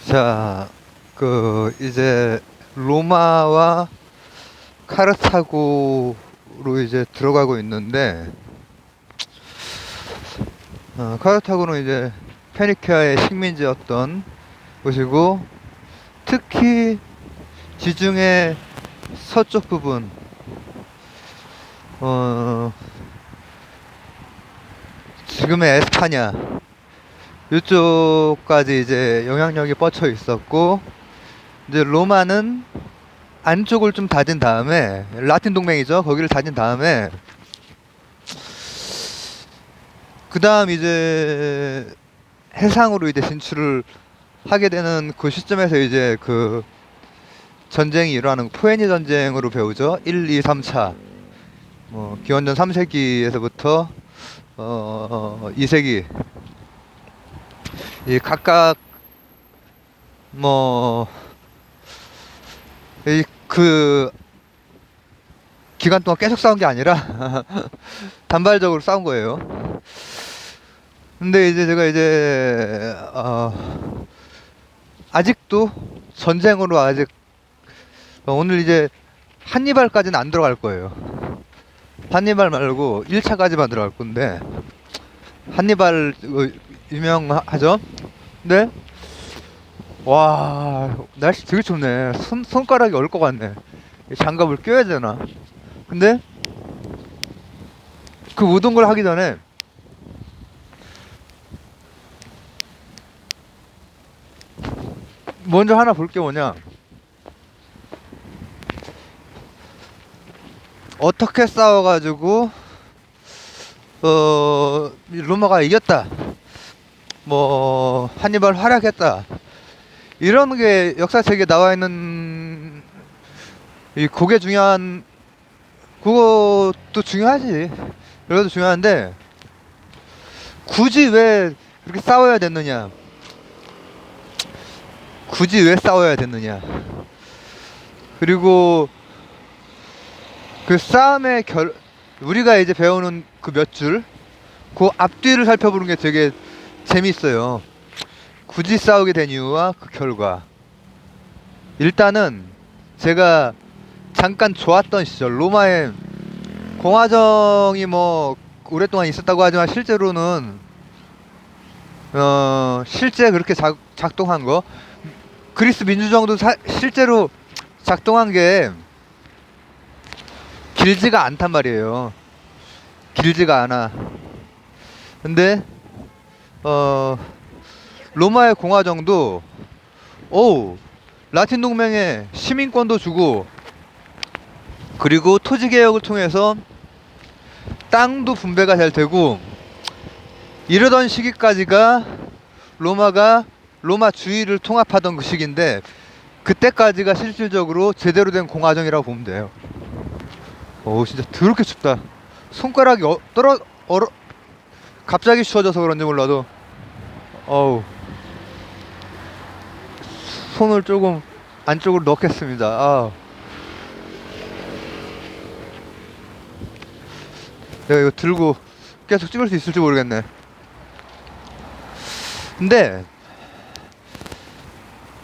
자, 이제 로마와 카르타고로 이제 들어가고 있는데, 카르타고는 이제 페니키아의 식민지였던 곳이고, 특히 지중해 서쪽 부분, 어, 지금의 에스파냐, 이쪽까지 이제 영향력이 뻗쳐 있었고, 이제 로마는 안쪽을 좀 다진 다음에, 라틴 동맹이죠. 거기를 다진 다음에, 그 다음 이제 해상으로 이제 진출을 하게 되는 그 시점에서 이제 그 전쟁이 일어나는 포에니 전쟁으로 배우죠. 1, 2, 3차. 기원전 3세기에서부터 2세기. 이 각각 뭐 이 그 기간 동안 계속 싸운 게 아니라 단발적으로 싸운 거예요. 근데 이제 제가 이제 아직도 전쟁으로 아직 오늘 이제 한니발까지는 안 들어갈 거예요. 한니발 말고 1차까지만 들어갈 건데 한니발 유명하죠? 근데 와 날씨 되게 좋네. 손가락이 얼 것 같네. 장갑을 껴야 되나? 근데 그 모든 걸 하기 전에 먼저 하나 볼 게 뭐냐, 어떻게 싸워가지고 로마가 이겼다, 뭐 한니발 활약했다, 이런 게 역사책에 나와 있는 이 그게 중요한, 그것도 중요하지. 그래도 중요한데 굳이 왜 그렇게 싸워야 됐느냐, 굳이 왜 싸워야 됐느냐, 그리고 그 싸움의 우리가 이제 배우는 그 몇 줄, 그 앞뒤를 살펴보는 게 되게 재밌어요. 굳이 싸우게 된 이유와 그 결과. 일단은 제가 잠깐 좋았던 시절, 로마에 공화정이 뭐 오랫동안 있었다고 하지만 실제로는 실제 그렇게 작동한 거, 그리스 민주정도 실제로 작동한 게 길지가 않단 말이에요. 길지가 않아. 근데 로마의 공화정도 라틴 동맹에 시민권도 주고, 그리고 토지 개혁을 통해서 땅도 분배가 잘 되고, 이러던 시기까지가 로마 주위를 통합하던 그 시기인데, 그때까지가 실질적으로 제대로 된 공화정이라고 보면 돼요. 진짜 더럽게 춥다. 손가락이 갑자기 추워져서 그런지 몰라도 어우, 손을 조금 안쪽으로 넣겠습니다. 내가 이거 들고 계속 찍을 수 있을지 모르겠네. 근데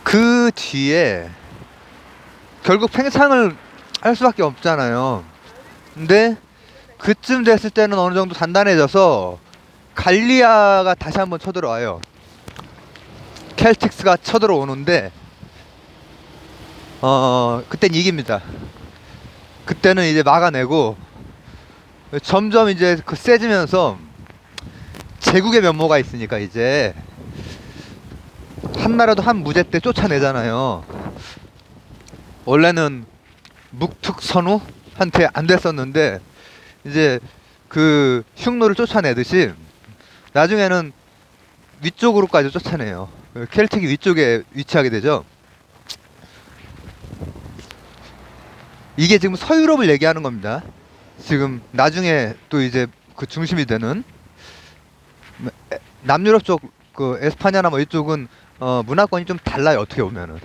그 뒤에 결국 팽창을 할 수밖에 없잖아요. 근데 그쯤 됐을 때는 어느 정도 단단해져서 갈리아가 다시 한번 쳐들어와요. 켈틱스가 쳐들어오는데 그땐 이깁니다. 그때는 이제 막아내고, 점점 이제 그 세지면서 제국의 면모가 있으니까 이제 한나라도 한 무제 때 쫓아내잖아요. 원래는 묵특선우한테 안 됐었는데 이제 그 흉노를 쫓아내듯이 나중에는 위쪽으로까지 쫓아내요. 켈틱이 위쪽에 위치하게 되죠. 이게 지금 서유럽을 얘기하는 겁니다. 지금 나중에 또 이제 그 중심이 되는 남유럽 쪽, 그 에스파냐나 뭐 이쪽은 문화권이 좀 달라요. 어떻게 보면은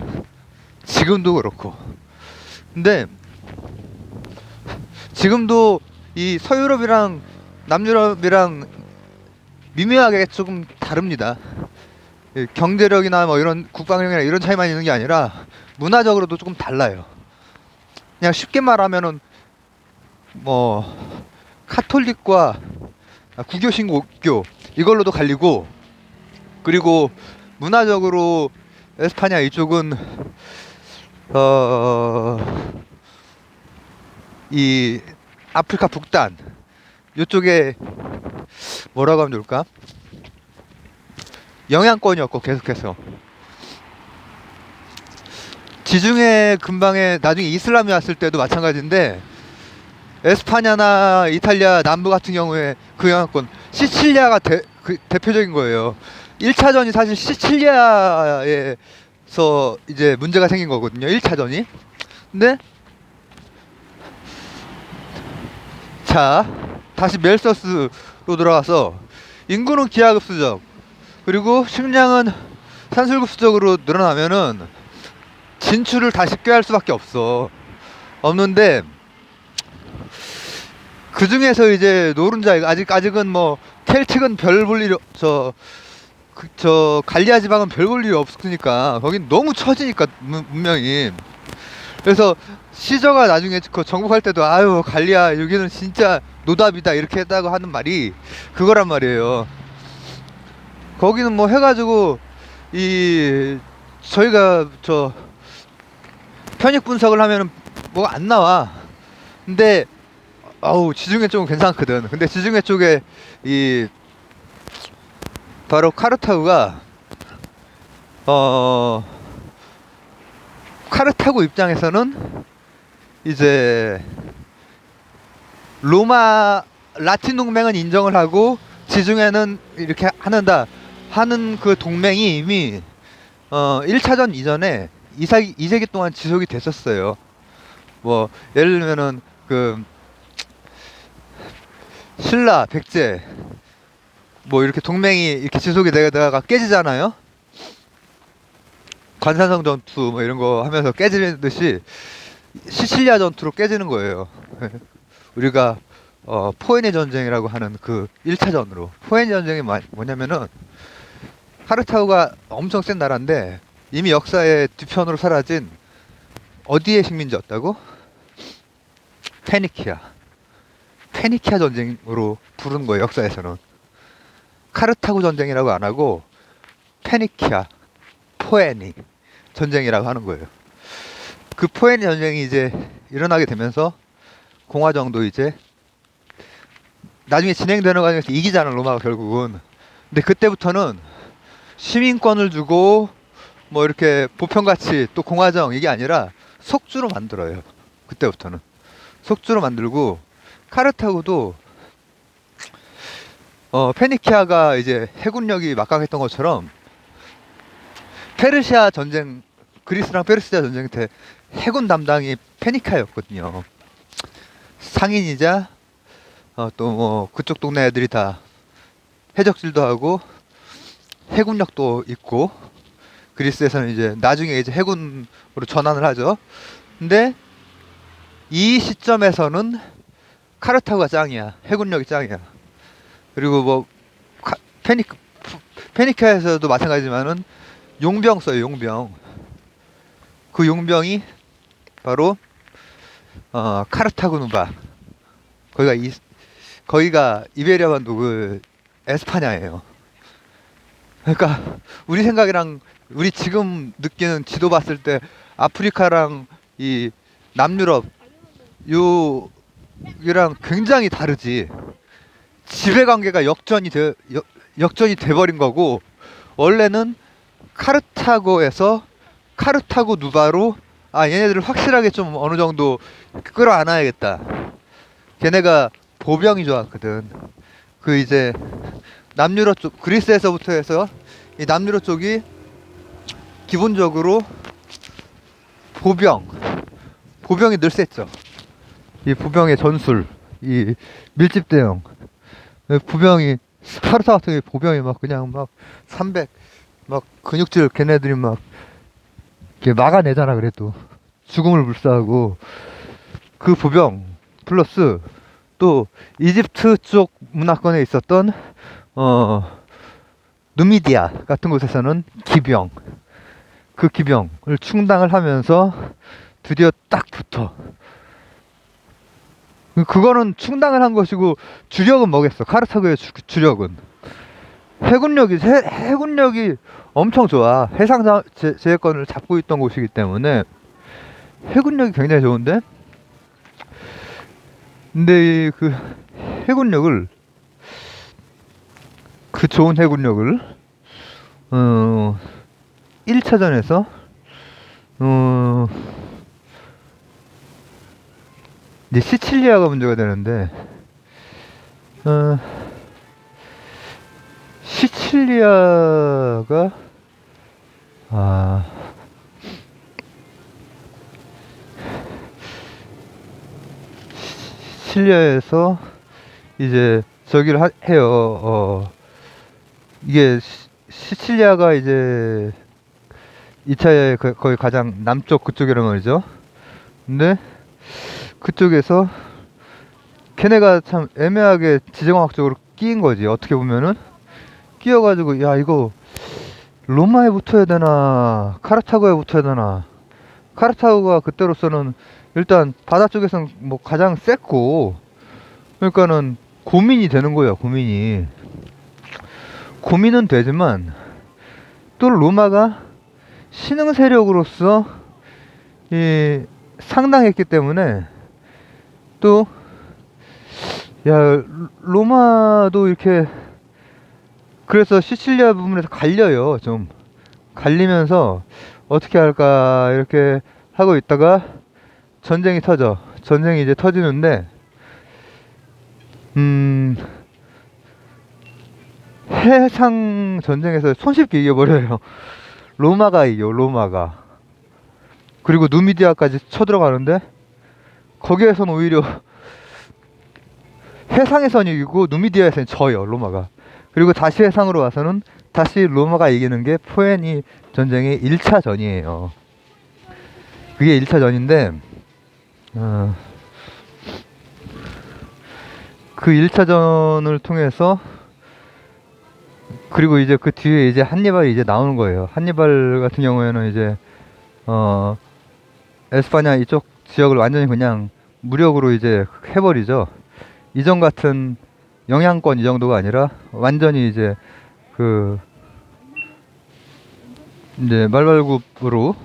지금도 그렇고. 근데 지금도 이 서유럽이랑 남유럽이랑 미묘하게 조금 다릅니다. 경제력이나 뭐 이런 국방력이나 이런 차이만 있는 게 아니라 문화적으로도 조금 달라요. 그냥 쉽게 말하면은 뭐 카톨릭과 구교 신교 이걸로도 갈리고, 그리고 문화적으로 에스파냐 이쪽은 이 아프리카 북단 이쪽에 뭐라고 하면 좋을까? 영향권이었고 계속해서 지중해 근방에 나중에 이슬람이 왔을 때도 마찬가지인데, 에스파냐나 이탈리아 남부 같은 경우에 그 영향권 시칠리아가 대표적인 거예요. 1차전이 사실 시칠리아에서 이제 문제가 생긴 거거든요. 1차전이. 근데 자, 다시 멜서스로 돌아와서 인구는 기하급수적, 그리고 식량은 산술급수적으로 늘어나면은 진출을 다시 꾀할 수밖에 없는데, 그 중에서 이제 노른자, 아직은 뭐 켈틱은 별 볼 일이 저 갈리아 지방은 별 볼 일이 없으니까 거긴 너무 처지니까 문명이. 그래서 시저가 나중에 그 정복할 때도 아유 갈리아 여기는 진짜 노답이다 이렇게 했다고 하는 말이 그거란 말이에요. 거기는 뭐 해가지고 저희가 저 편익 분석을 하면은 뭐가 안 나와. 근데 지중해 쪽은 괜찮거든. 근데 지중해 쪽에 바로 카르타고가 카르타고 입장에서는 이제 라틴 동맹은 인정을 하고 지중해는 이렇게 하는 그 동맹이 이미 1차전 이전에 2세기 동안 지속이 됐었어요. 뭐 예를 들면은 그 신라, 백제 뭐 이렇게 동맹이 이렇게 지속이 되다가 깨지잖아요. 관산성 전투 뭐 이런 거 하면서 깨지듯이 시칠리아 전투로 깨지는 거예요. 우리가 포에네 전쟁이라고 하는 그 1차전으로. 포에네 전쟁이 뭐냐면은 카르타고가 엄청 센 나라인데 이미 역사의 뒤편으로 사라진 어디의 식민지였다고? 페니키아 전쟁으로 부르는 거예요. 역사에서는 카르타고 전쟁이라고 안 하고 페니키아, 포에니 전쟁이라고 하는 거예요. 그 포에니 전쟁이 이제 일어나게 되면서 공화정도 이제 나중에 진행되는 과정에서 이기잖아, 로마가 결국은. 근데 그때부터는 시민권을 주고 뭐 이렇게 보편가치 또 공화정 이게 아니라 속주로 만들어요. 그때부터는 속주로 만들고, 카르타고도 페니키아가 이제 해군력이 막강했던 것처럼 페르시아 전쟁, 그리스랑 페르시아 전쟁 때 해군 담당이 페니키아였거든요. 상인이자 또 뭐 그쪽 동네 애들이 다 해적질도 하고 해군력도 있고, 그리스에서는 이제 나중에 이제 해군으로 전환을 하죠. 근데 이 시점에서는 카르타고가 짱이야. 해군력이 짱이야. 그리고 뭐 페니키아에서도 마찬가지지만은 용병 써요. 용병. 그 용병이 바로 카르타고 누바. 거기가 이베리아 반도 그 에스파냐예요. 그러니까 우리 생각이랑 우리 지금 느끼는 지도 봤을 때 아프리카랑 이 남유럽 요랑 굉장히 다르지. 지배관계가 역전이 돼버린 거고, 원래는 카르타고에서 카르타고 누바로 얘네들을 확실하게 좀 어느 정도 끌어안아야겠다. 걔네가 보병이 좋았거든. 그 이제 남유럽 쪽, 그리스에서부터 해서 이 남유럽 쪽이 기본적으로 보병이 늘 셌죠. 이 보병의 전술, 이 밀집 대응, 보병이 스파르타 같은 게 보병이 막 그냥 막 300 막 근육질 걔네들이 막 이렇게 막아내잖아. 그래도 죽음을 불사하고 그 보병 플러스 또 이집트 쪽 문화권에 있었던 누미디아 같은 곳에서는 기병, 그 기병을 충당을 하면서 드디어 딱 붙어. 그거는 충당을 한 것이고 주력은 뭐겠어? 카르타고의 주력은 해군력이 엄청 좋아. 해상 제해권을 잡고 있던 곳이기 때문에 해군력이 굉장히 좋은데, 근데 그 해군력을 그 좋은 해군력을 1차전에서 이제 시칠리아가 문제가 되는데, 시칠리아가 시칠리아에서 이제 저기를 해요. 이게 시칠리아가 이제 2차에 거의 가장 남쪽 그쪽이란 말이죠. 근데 그쪽에서 걔네가 참 애매하게 지정학적으로 끼인 거지. 어떻게 보면은 끼어가지고, 야, 이거 로마에 붙어야 되나 카르타고에 붙어야 되나. 카르타고가 그때로서는 일단 바다 쪽에서는 뭐 가장 셌고, 그러니까는 고민이 되는 거야. 고민은 되지만 또 로마가 신흥 세력으로서 상당했기 때문에, 또 야, 로마도 이렇게, 그래서 시칠리아 부분에서 갈려요. 좀 갈리면서 어떻게 할까 이렇게 하고 있다가 전쟁이 터져. 전쟁이 이제 터지는데, 해상 전쟁에서 손쉽게 이겨버려요. 로마가 이겨, 로마가. 그리고 누미디아까지 쳐들어가는데, 거기에선 오히려 해상에선 이기고 누미디아에선 져요, 로마가. 그리고 다시 해상으로 와서는 다시 로마가 이기는 게 포에니 전쟁의 1차 전이에요. 그게 1차 전인데, 그 1차 전을 통해서, 그리고 이제 그 뒤에 이제 한니발이 이제 나오는 거예요. 한니발 같은 경우에는 이제 에스파냐 이쪽 지역을 완전히 그냥 무력으로 이제 해버리죠. 이전 같은 영향권 이 정도가 아니라 완전히 이제 그 이제 말발굽으로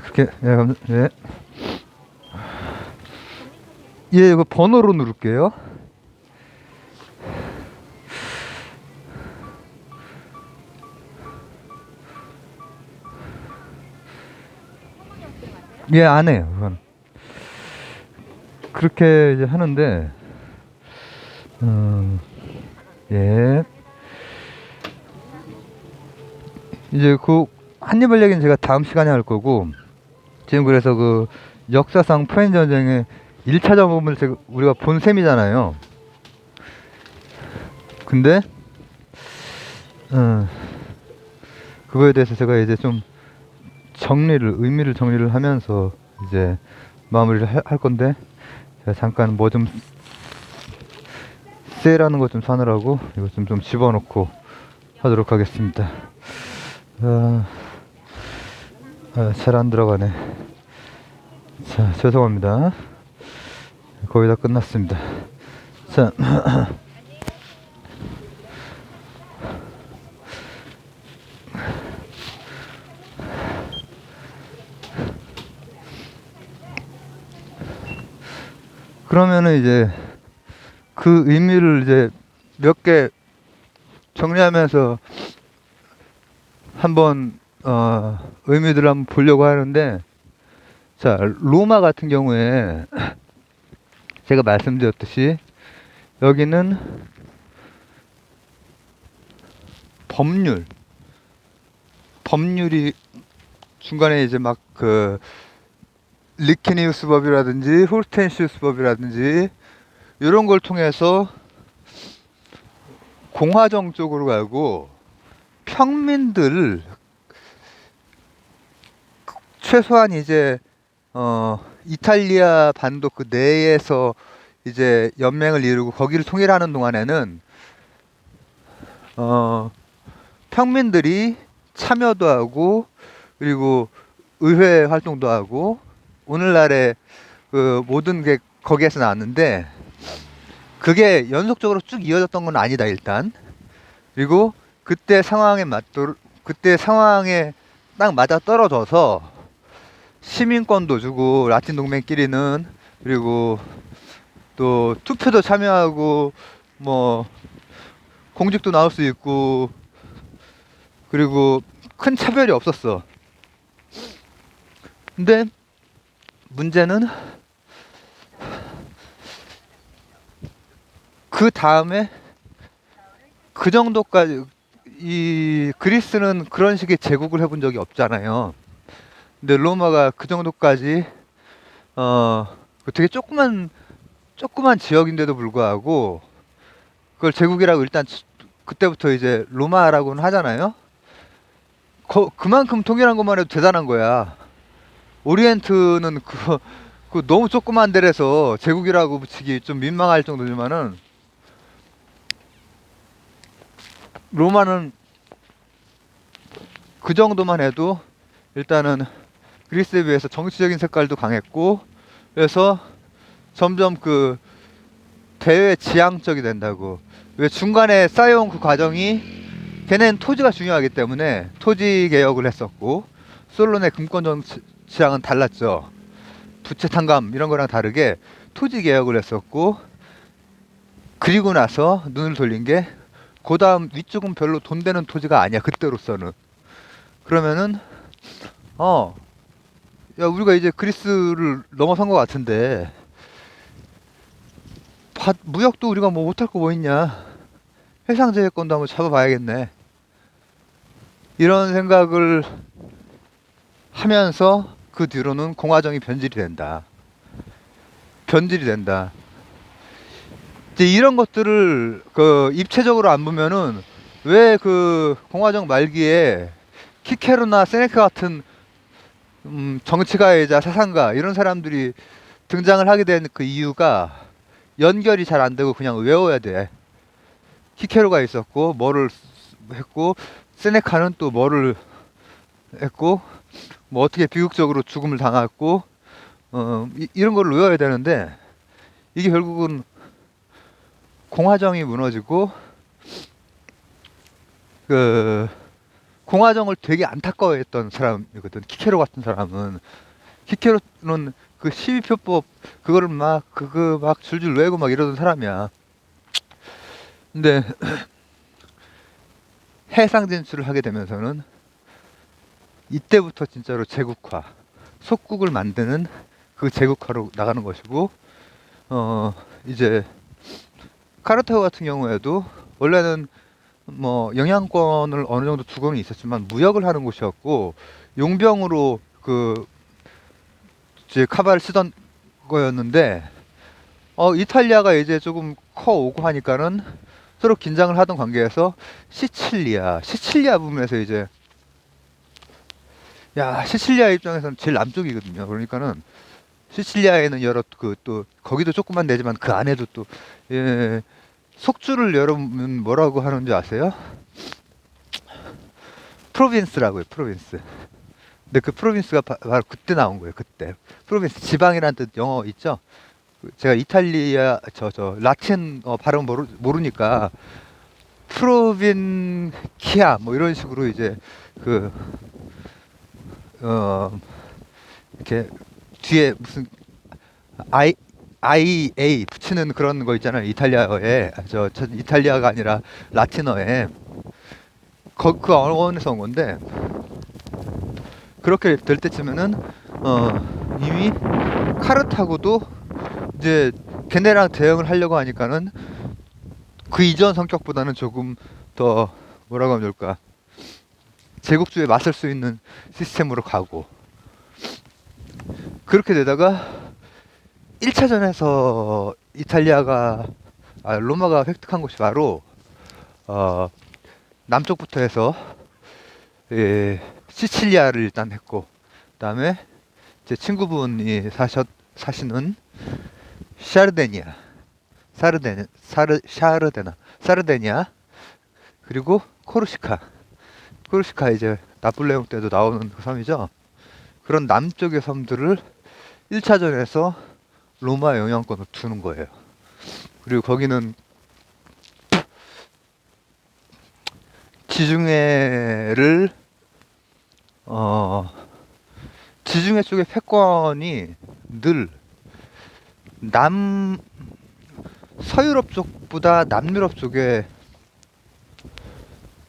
그렇게. 예. 예, 이거 번호로 누를게요. 예, 안 해요. 그건. 그렇게 이제 하는데, 예. 이제 그 한니발 얘기는 제가 다음 시간에 할 거고, 지금 그래서 그 역사상 포엔 전쟁의 1차전 부분을 우리가 본 셈이잖아요. 근데 그거에 대해서 제가 이제 좀 의미를 정리를 하면서 이제 마무리를 할 건데, 제가 잠깐 뭐 좀 세일하는 거 좀 사느라고 이거 좀 집어넣고 하도록 하겠습니다. 잘 안 들어가네. 자, 죄송합니다. 거의 다 끝났습니다. 자, 그러면은 이제 그 의미를 이제 몇 개 정리하면서 한번 의미들을 한번 보려고 하는데, 자, 로마 같은 경우에 제가 말씀드렸듯이 여기는 법률이 중간에 이제 막 그 리케니우스 법이라든지 홀텐시우스 법이라든지 이런 걸 통해서 공화정 쪽으로 가고, 평민들 최소한 이제 이탈리아 반도 그 내에서 이제 연맹을 이루고 거기를 통일하는 동안에는 평민들이 참여도 하고 그리고 의회 활동도 하고 오늘날의 그 모든 게 거기에서 나왔는데 그게 연속적으로 쭉 이어졌던 건 아니다 일단. 그리고 그때 상황에 딱 맞아 떨어져서 시민권도 주고 라틴 동맹끼리는 그리고 또 투표도 참여하고 뭐 공직도 나올 수 있고 그리고 큰 차별이 없었어. 근데 문제는 그 다음에 그 정도까지 이 그리스는 그런 식의 제국을 해본 적이 없잖아요. 근데 로마가 그 정도까지 되게 조그만 지역인데도 불구하고 그걸 제국이라고 일단 그때부터 이제 로마라고는 하잖아요. 그만큼 통일한 것만 해도 대단한 거야. 오리엔트는 그 너무 조그만 데라서 제국이라고 붙이기 좀 민망할 정도지만은 로마는 그 정도만 해도 일단은 그리스에 비해서 정치적인 색깔도 강했고 그래서 점점 그 대외지향적이 된다고. 왜 중간에 쌓여온 그 과정이 걔네는 토지가 중요하기 때문에 토지 개혁을 했었고 솔론의 금권 정치랑은 달랐죠. 부채 탕감 이런 거랑 다르게 토지 개혁을 했었고 그리고 나서 눈을 돌린 게 그 다음 위쪽은 별로 돈 되는 토지가 아니야 그때로서는. 그러면은 야 우리가 이제 그리스를 넘어선 것 같은데 무역도 우리가 뭐 못할 거 뭐 있냐, 해상제해권도 한번 잡아봐야겠네, 이런 생각을 하면서 그 뒤로는 공화정이 변질이 된다. 이제 이런 것들을 그 입체적으로 안 보면은 왜 그 공화정 말기에 키케로나 세네카 같은 정치가이자 사상가 이런 사람들이 등장을 하게 된 그 이유가 연결이 잘 안 되고 그냥 외워야 돼. 키케로가 있었고 뭐를 했고 세네카는 또 뭐를 했고 뭐 어떻게 비극적으로 죽음을 당했고 이런 걸 외워야 되는데 이게 결국은 공화정이 무너지고 그 공화정을 되게 안타까워했던 사람이거든. 키케로 같은 사람은. 키케로는 그 시위표법 그거를 막 줄줄 외고 막 이러던 사람이야. 근데 해상 진출을 하게 되면서는 이때부터 진짜로 제국화, 속국을 만드는 그 제국화로 나가는 것이고 이제 카르타고 같은 경우에도 원래는 뭐 영향권을 어느 정도 두고는 있었지만 무역을 하는 곳이었고 용병으로 그 이제 카바를 쓰던 거였는데 이탈리아가 이제 조금 커오고 하니까는 서로 긴장을 하던 관계에서 시칠리아 부분에서 이제 시칠리아 입장에서는 제일 남쪽이거든요. 그러니까는 시칠리아에는 여러 그 또 거기도 조그만 데지만 그 안에도 또 속주를 여러분 뭐라고 하는지 아세요? 프로빈스라고요. 프로빈스. 근데 그 프로빈스가 바로 그때 나온 거예요. 그때 프로빈스 지방이라는 뜻 영어 있죠? 제가 이탈리아 저 라틴 발음 모르니까 프로빈키아 뭐 이런 식으로 이제 그 이렇게 뒤에 무슨 IA 붙이는 그런 거 있잖아요. 이탈리아어에 저 이탈리아가 아니라 라틴어에 그 언어에서 온 건데 그렇게 될 때쯤에는 이미 카르타고도 이제 걔네랑 대응을 하려고 하니까는 그 이전 성격보다는 조금 더 뭐라고 하면 좋을까, 제국주의에 맞설 수 있는 시스템으로 가고 그렇게 되다가 1차전에서 로마가 획득한 곳이 바로 남쪽부터 해서 시칠리아를 일단 했고 그 다음에 제 친구분이 사시는 사르데니아 그리고 코르시카 코르시카 이제 나폴레옹 때도 나오는 그 섬이죠. 그런 남쪽의 섬들을 1차전에서 로마 영향권으로 두는 거예요. 그리고 거기는 지중해를 지중해 쪽의 패권이 늘 서유럽 쪽보다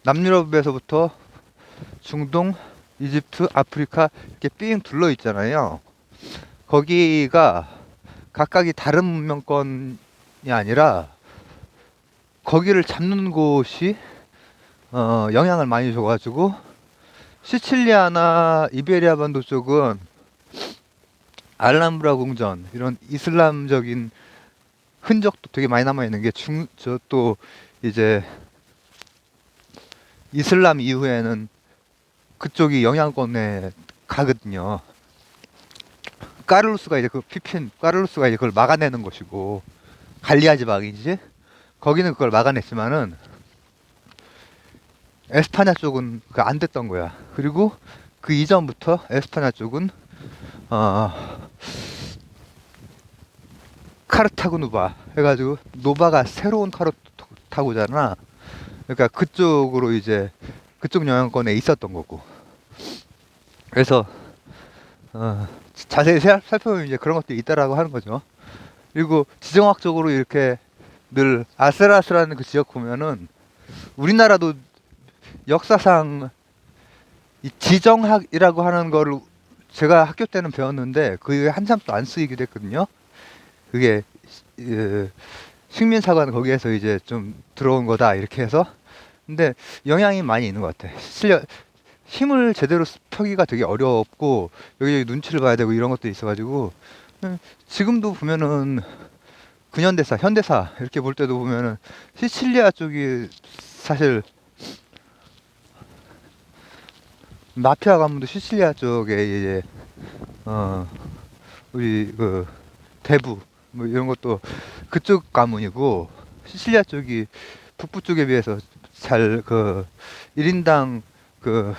남유럽에서부터 중동, 이집트, 아프리카 이렇게 삥 둘러 있잖아요. 거기가 각각이 다른 문명권이 아니라 거기를 잡는 곳이 영향을 많이 줘가지고 시칠리아나 이베리아 반도 쪽은 알람브라 궁전 이런 이슬람적인 흔적도 되게 많이 남아있는 게 또 이제 이슬람 이후에는 그쪽이 영향권에 가거든요. 까르루스가 이제 까르루스가 이제 그걸 막아내는 것이고 갈리아 지방이지 거기는 그걸 막아냈지만은 에스파냐 쪽은 안 됐던 거야. 그리고 그 이전부터 에스파냐 쪽은 카르타고 누바 해가지고 노바가 새로운 카르타고잖아. 그러니까 그쪽으로 이제 그쪽 영향권에 있었던 거고. 그래서 자세히 살펴보면 이제 그런 것들이 있다라고 하는 거죠. 그리고 지정학적으로 이렇게 늘 아슬아슬한 그 지역 보면은 우리나라도 역사상 이 지정학이라고 하는 거를 제가 학교 때는 배웠는데 그게 한참 또 안 쓰이기도 했거든요. 그게 식민사관 거기에서 이제 좀 들어온 거다 이렇게 해서. 근데 영향이 많이 있는 것 같아. 힘을 제대로 펴기가 되게 어렵고 여기 눈치를 봐야 되고 이런 것도 있어가지고 지금도 보면은 근현대사, 현대사 이렇게 볼 때도 보면은 시칠리아 쪽이 사실 마피아 가문도 시칠리아 쪽에 이제 우리 그 대부 뭐 이런 것도 그쪽 가문이고 시칠리아 쪽이 북부 쪽에 비해서 잘 1인당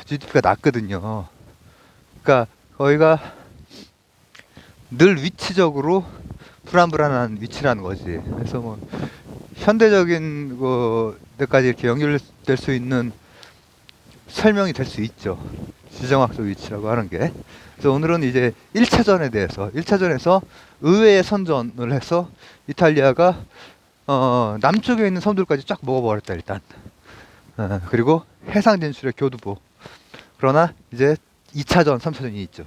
GDP가 낮거든요. 그러니까 거기가 늘 위치적으로 불안불안한 위치라는 거지. 그래서 뭐 현대적인 데까지 이렇게 연결될 수 있는 설명이 될 수 있죠. 지정학적 위치라고 하는 게. 그래서 오늘은 이제 1차전에 대해서 1차전에서 의외의 선전을 해서 이탈리아가 남쪽에 있는 섬들까지 쫙 먹어버렸다 일단. 그리고 해상 진출의 교두보. 그러나 이제 2차전, 3차전이 있죠.